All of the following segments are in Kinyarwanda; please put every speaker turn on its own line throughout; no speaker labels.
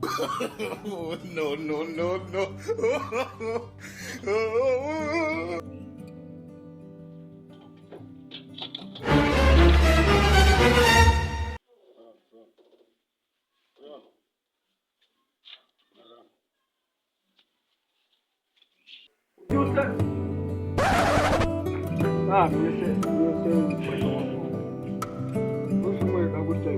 Oh, no, no, no, no.
Ah, ese, pues muy me gusta.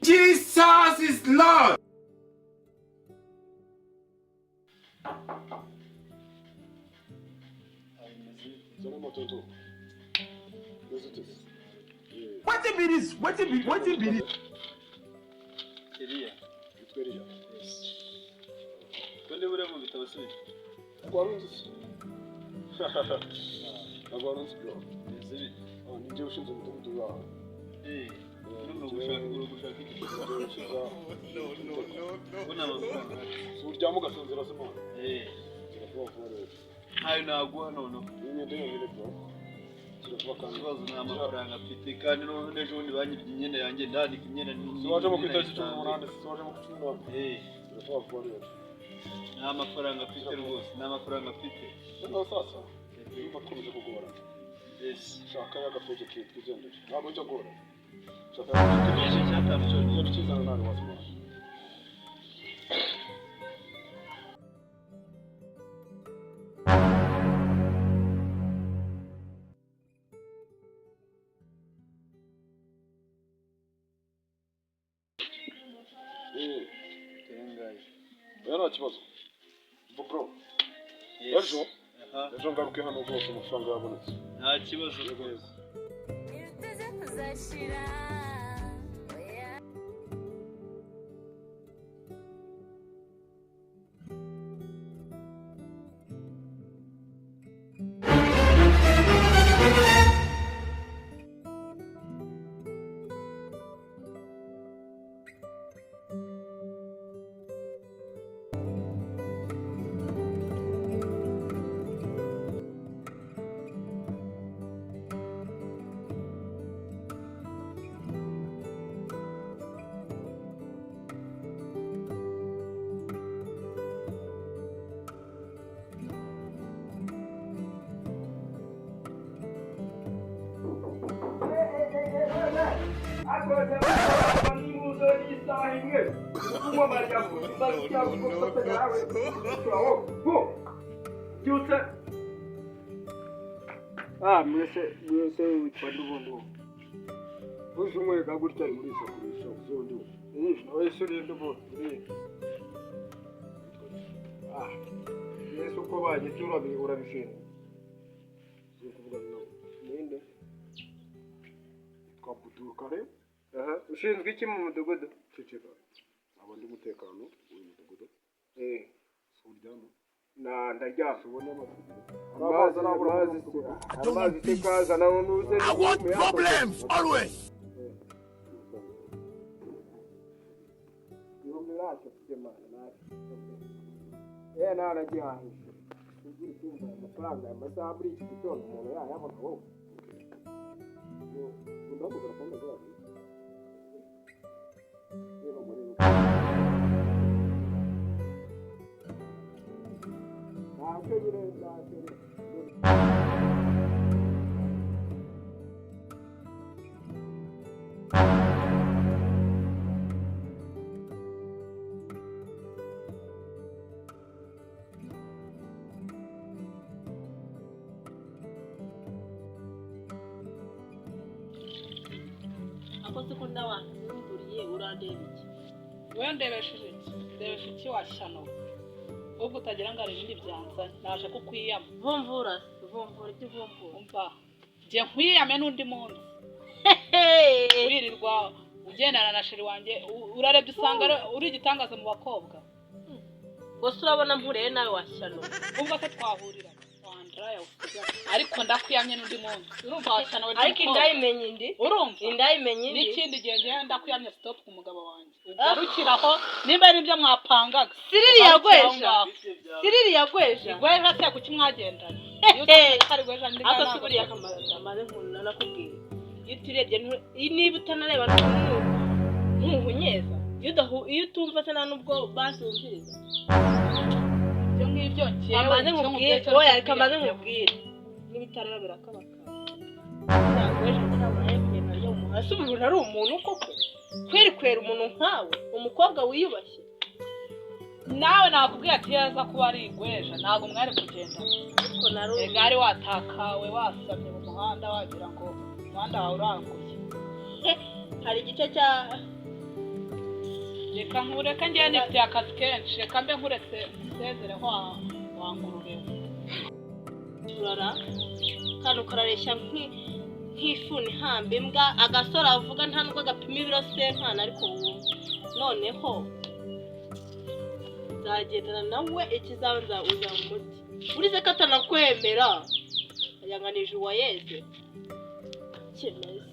Jesus is Lord. What be this? What be this?
Eliya. Yitwa Eliya. Yes. Konde bure mu bitabo se.
Gwarunzi. Gwarunzi bro.
Yes.
Oh, ni je ushinze umudugudu wawe.
No, Una amafaranga.
Surya mugasinzira se mo. Kiravuga rero.
Hayo nagwa none.
Nyine nyine bro. Kiravuga kandi
Ikibazo ni amafaranga mfite kandi none ejo bundi banyibye imyenda yanjye ndandika imyenda ni.
Siwaje mu kwitasi 18, siwaje mu 18. Kiravuga rero.
Nta mafaranga mfite rwose, nta mafaranga mfite.
None sasa. Niba tkomeje kugora.
Yes.
Shaka y'agafoto kitwigendera. Ntabwo cyo gora. Shaka
Tumeje cyatamucho.
yakizana nani wasoma.
Tengaye.
Yana kibazo. Bro.
Yes.
Ejo ngaruke hano rwose amafaranga yabonetse.
Nta kibazo rwose.
Ah, mwese witwa ndubundo. Uzumwe gagutya muri sokurisha uzondi. No esuri ndubundo. Ah. Yesu ko baje turabi urabishina. Kuvuga no. Ninde? Twabudukare. Ushinzwe iki mu mudugudu? Ceceka. Abandi mutekano uyu mudugudu. Suryamo. Na ndaryasa ubona amazi tekaza nawo nuze
I want problems always.
Yomiracho kujemana na nagihahishe. Ugiye kumva amafaranga amasaha muri iki gitondo umuntu yayabona wowe. Ndakubwira ko ndabona.
akoze ko ndawanduriye urandeba iki
wewe ndebesheje iki ndebeshe iki washyano ubwo utagira ngo ari ibindi byanzanye naje kukwiyama
vumbura ibyo vumbura
umva ngiye nkwiyame n'undi muntu wirirwa ugendana na sheri wanjye urarebye usanga uri igitangaza mu bakobwa
gusa urabona mpuriye nawe washyano
ubwo ko twahurira Andrea ariko ndakwiyamye n'undi muntu urumva washyano we
ariko indayimenye indi
urumva
indayimenye indi
n'ikindi gihe ngenda ndakwiyamye stop ku mugabo wanjye ugarukiraho nimba ari ibyo mwapangaga
Siriri yagweja
igweja se kuki mwagendana iyo utari gweja ndi
ako subiriya kamaze nkunda nakubwiye iyo turebye niba utanareba n'umuhunyeza iyo utumva se nta nubwo basumviriza
ibyo ngibyo
kamaze nkubwire n'ibitarara birakabaka yagweja ntabona yo kugenda ryo mu hasi umuntu ari umuntu koko kwera umuntu nkawe umukobwa wiyubashye
nawe nakubwiye ati yaza kuba ari igweja ntabwo mwari kugenda
ariko naruzi
egari watakawe wasamye mu muhanda wagira ngo umuhanda wawe uranguye
hari igice cya
reka nkureka ngiye nifitiye akazi kenshi reka mbe nkuretse nsezereho wangururewe
turara kandi ukarareshya nk'ifuni ihamba imbwa agasore avuga nta nubwo gapima ibiro senkana ariko noneho nzagendana nawe ikizabanza uza mu muti urize ko atanakwemera yanganije uwayeze kimeze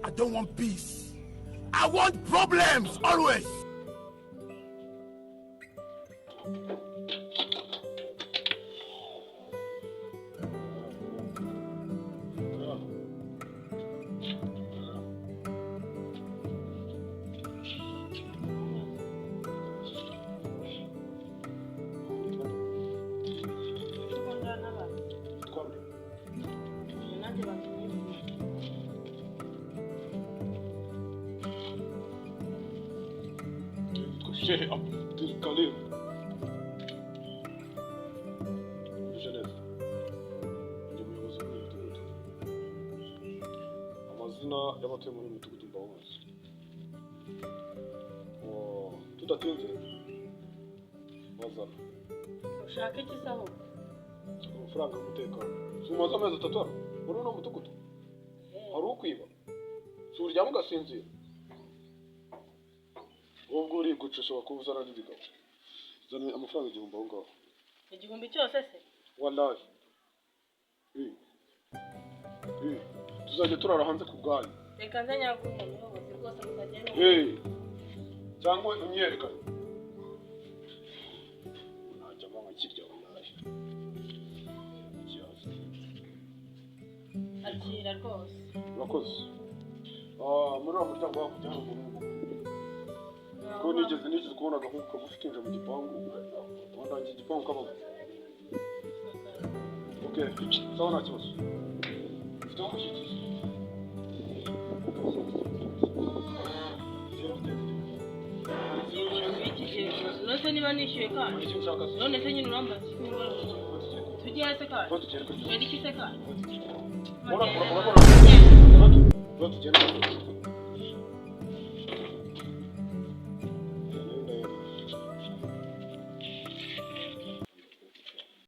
I don't want peace. I want problems always.
Sheikh Abdul Karim Geneve ndi umuyobozi w'umudugudu amazina y'abatuye muri uyu mudugudu mbabazi tudatinze bazana
ushaka iki saho
amafaranga y'umutekano si umaze amezi 3 muri uno mudugudu hari ukwiba si uryama ugasinzira ubwo uri gucishwa ko uzana n'ibigabo zana amafaranga 1000 aho ngaho
igihumbi cyose se
wallahi tuzajya turara hanze ku bwanyu
reka nzanyaguha umuyobozi rwose mutagenda
cyangwa imyerekano najyamo nkakirya wallahi
akira rwose
urakoze muri uwo muryango wakujyana umuntu ko nigeze kubona agahungu kagufi kinjira mu gipangu wandangiye igipangu kabamo okay sawa nta kibazo ufite umushyikizi
none niba nishyuye kandi none se nyine urambaza tugiye se kandi tugenda iki se kandi
urabona tugenda